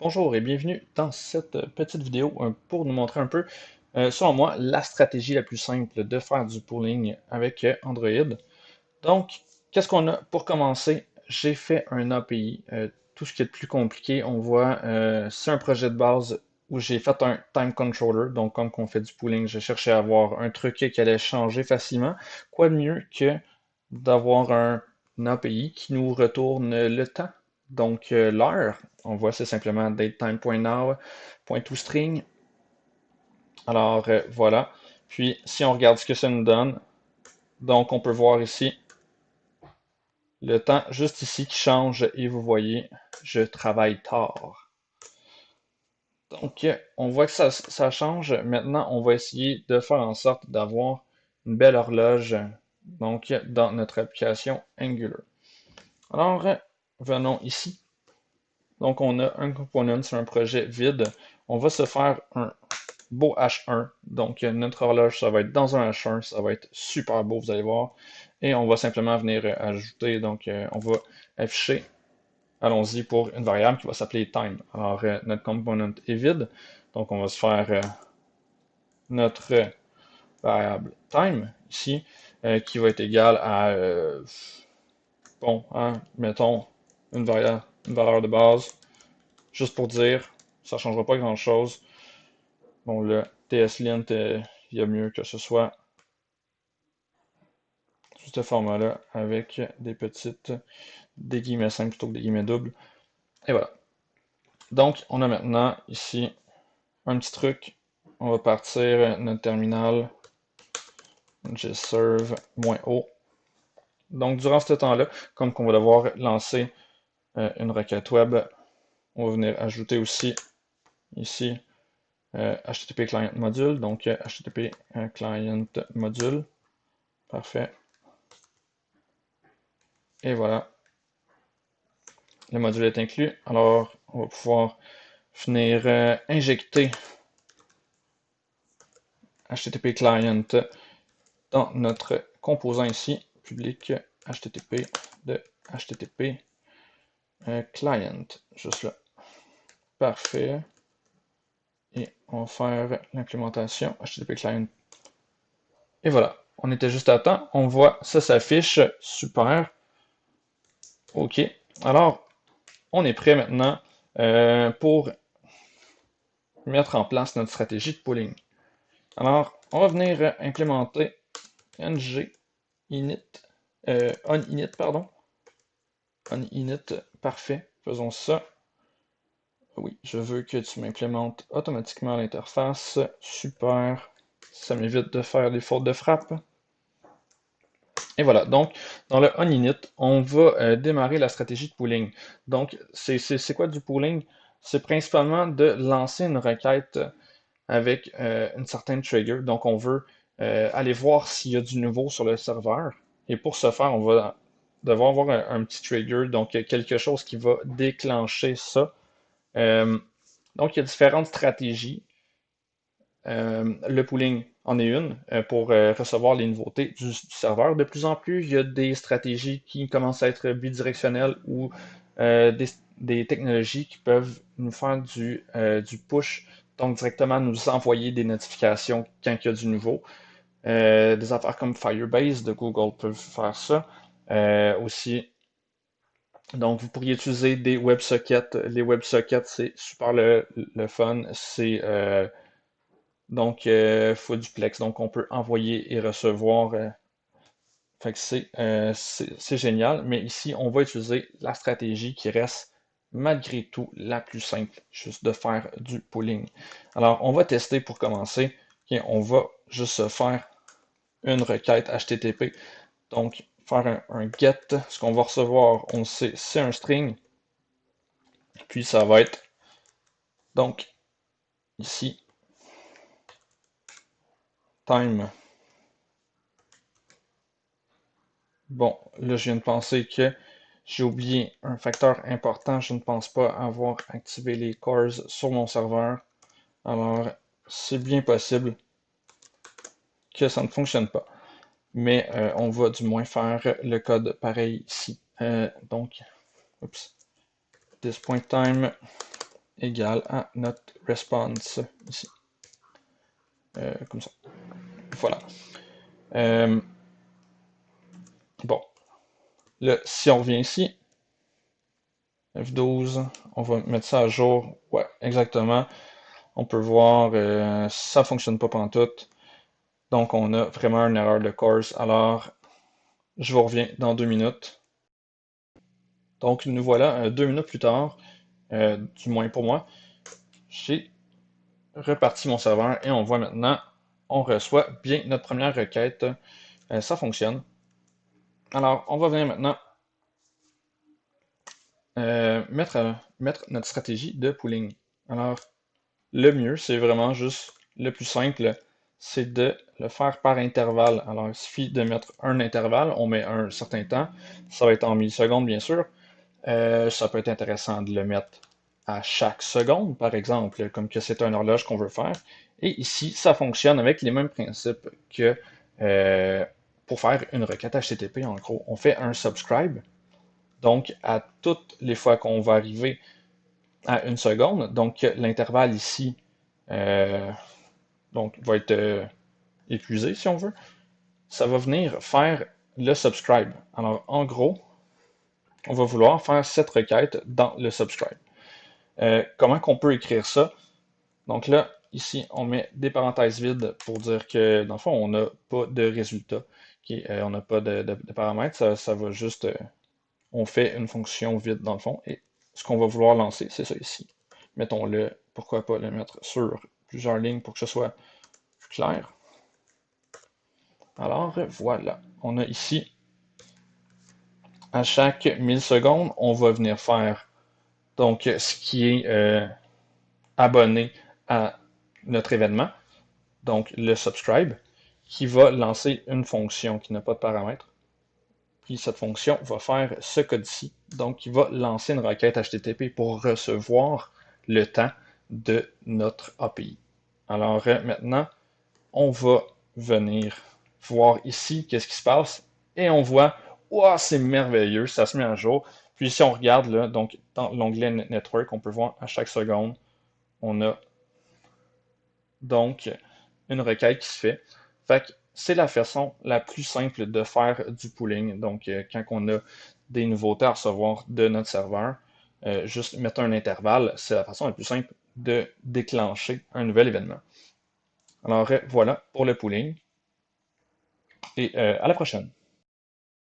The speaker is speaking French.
Bonjour et bienvenue dans cette petite vidéo pour nous montrer un peu, selon moi, la stratégie la plus simple de faire du pooling avec Android. Donc, qu'est-ce qu'on a pour commencer? J'ai fait un API. Tout ce qui est de plus compliqué, on voit, c'est un projet de base où j'ai fait un time controller. Donc, comme on fait du pooling, je cherchais à avoir un truc qui allait changer facilement. Quoi de mieux que d'avoir un API qui nous retourne le temps? Donc, l'heure, on voit c'est simplement datetime.now.toString. Alors, voilà. Puis, si on regarde ce que ça nous donne, donc on peut voir ici le temps juste ici qui change et vous voyez, je travaille tard. Donc, on voit que ça change. Maintenant, on va essayer de faire en sorte d'avoir une belle horloge donc, dans notre application Angular. Alors, venons ici. Donc, on a un component sur un projet vide. On va se faire un beau H1. Donc, notre horloge, ça va être dans un H1. Ça va être super beau, vous allez voir. Et on va simplement venir ajouter. Donc, on va afficher. Allons-y pour une variable qui va s'appeler time. Alors, notre component est vide. Donc, on va se faire notre variable time ici, qui va être égale à, bon, hein, mettons, une valeur de base, juste pour dire, ça ne changera pas grand-chose. Bon, le TSLint, il y a mieux que ce soit sous ce format-là, avec des guillemets simples plutôt que des guillemets doubles. Et voilà. Donc, on a maintenant ici un petit truc. On va partir notre terminal gserve-o. Donc, durant ce temps-là, comme qu'on va devoir lancer une requête web, on va venir ajouter aussi ici HTTP client module. Donc, HTTP client module. Parfait. Et voilà, le module est inclus. Alors, on va pouvoir venir injecter HTTP client dans notre composant ici, public HTTP de HTTP client, juste là. Parfait. Et on va faire l'implémentation HTTP client. Et voilà, on était juste à temps. On voit, ça s'affiche. Super. OK. Alors, on est prêt maintenant pour mettre en place notre stratégie de pooling. Alors, on va venir implémenter ng init, oninit, pardon. Oninit, parfait. Faisons ça. Oui, je veux que tu m'implémentes automatiquement l'interface. Super. Ça m'évite de faire des fautes de frappe. Et voilà, donc dans le oninit, on va démarrer la stratégie de pooling. Donc, c'est quoi du pooling? C'est principalement de lancer une requête avec une certaine trigger. Donc, on veut aller voir s'il y a du nouveau sur le serveur. Et pour ce faire, on va devoir avoir un petit trigger, donc quelque chose qui va déclencher ça. Donc, il y a différentes stratégies. Le pooling en est une pour recevoir les nouveautés du serveur. De plus en plus, il y a des stratégies qui commencent à être bidirectionnelles ou des technologies qui peuvent nous faire du push, donc directement nous envoyer des notifications quand il y a du nouveau. Des affaires comme Firebase de Google peuvent faire ça. Aussi, donc vous pourriez utiliser des WebSockets. Les WebSockets, c'est super le fun. C'est donc, fois duplex, donc on peut envoyer et recevoir. Fait que c'est génial, mais ici, on va utiliser la stratégie qui reste malgré tout la plus simple, juste de faire du pooling. Alors, on va tester pour commencer. Ok, on va juste se faire une requête HTTP. Donc, faire un get. Ce qu'on va recevoir, on sait, c'est un string. Puis, ça va être, donc, ici, time. Bon, là, je viens de penser que j'ai oublié un facteur important. Je ne pense pas avoir activé les cores sur mon serveur. Alors, c'est bien possible que ça ne fonctionne pas. Mais on va du moins faire le code pareil ici. Donc, oups, this point time égale à notre response ici. Comme ça. Voilà. Bon. Là, si on revient ici, F12, on va mettre ça à jour. Ouais, exactement. On peut voir, ça fonctionne pas pantoute. Donc, on a vraiment une erreur de course. Alors, je vous reviens dans 2 minutes. Donc, nous voilà 2 minutes plus tard, du moins pour moi. J'ai reparti mon serveur et on voit maintenant, on reçoit bien notre première requête. Ça fonctionne. Alors, on va venir maintenant mettre notre stratégie de pooling. Alors, le mieux, c'est vraiment juste le plus simple, c'est de le faire par intervalle. Alors, il suffit de mettre un intervalle, on met un certain temps, ça va être en millisecondes, bien sûr. Ça peut être intéressant de le mettre à chaque seconde, par exemple, comme que c'est une horloge qu'on veut faire. Et ici, ça fonctionne avec les mêmes principes que pour faire une requête HTTP, en gros. On fait un subscribe. Donc, à toutes les fois qu'on va arriver à 1 seconde, donc l'intervalle ici donc, va être épuisé, si on veut, ça va venir faire le subscribe. Alors, en gros, on va vouloir faire cette requête dans le subscribe. Comment qu'on peut écrire ça? Donc là, ici, on met des parenthèses vides pour dire que, dans le fond, on n'a pas de résultat. Okay? On n'a pas de paramètres, ça va juste... on fait une fonction vide, dans le fond, et ce qu'on va vouloir lancer, c'est ça ici. Mettons-le, pourquoi pas le mettre sur plusieurs lignes pour que ce soit plus clair. Alors, voilà. On a ici, à chaque 1000 secondes, on va venir faire donc ce qui est abonné à notre événement, donc le subscribe, qui va lancer une fonction qui n'a pas de paramètres. Puis cette fonction va faire ce code-ci, donc qui va lancer une requête HTTP pour recevoir le temps de notre API. Alors maintenant, on va venir voir ici qu'est-ce qui se passe et on voit, wow, c'est merveilleux, ça se met à jour. Puis si on regarde là, donc dans l'onglet Network, on peut voir à chaque seconde, on a donc une requête qui se fait. Fait que c'est la façon la plus simple de faire du pooling. Donc, quand on a des nouveautés à recevoir de notre serveur, juste mettre un intervalle, c'est la façon la plus simple de déclencher un nouvel événement. Alors, voilà pour le pooling et à la prochaine.